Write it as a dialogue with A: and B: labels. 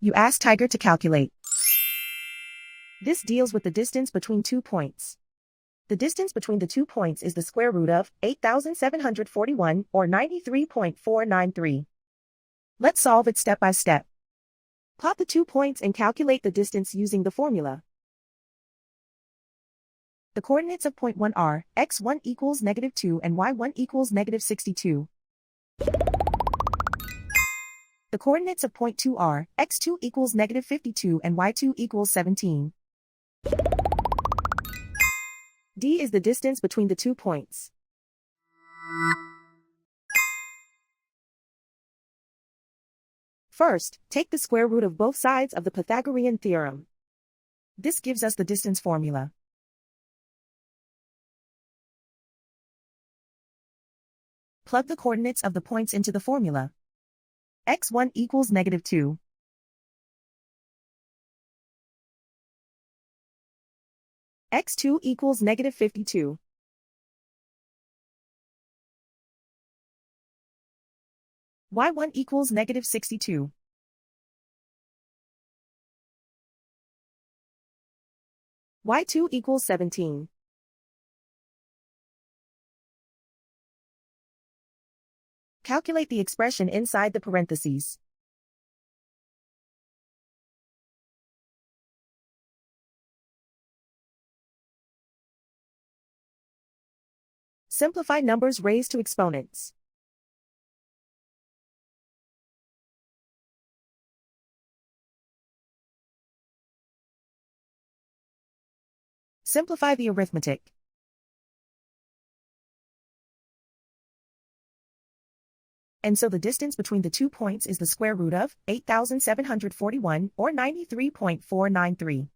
A: You ask Tiger to calculate. This deals with the distance between 2 points. The distance between the 2 points is the square root of 8,741 or 93.493. Let's solve it step by step. Plot the 2 points and calculate the distance using the formula. The coordinates of point 1 are x1 equals -2 and y1 equals -62. The coordinates of point 2 are x2 equals -52 and y2 equals 17. D is the distance between the 2 points. First, take the square root of both sides of the Pythagorean theorem. This gives us the distance formula. Plug the coordinates of the points into the formula. x1 equals -2. x2 equals -52. y1 equals -62. y2 equals 17. Calculate the expression inside the parentheses. Simplify numbers raised to exponents. Simplify the arithmetic. And so the distance between the 2 points is the square root of 8,741 or 93.493.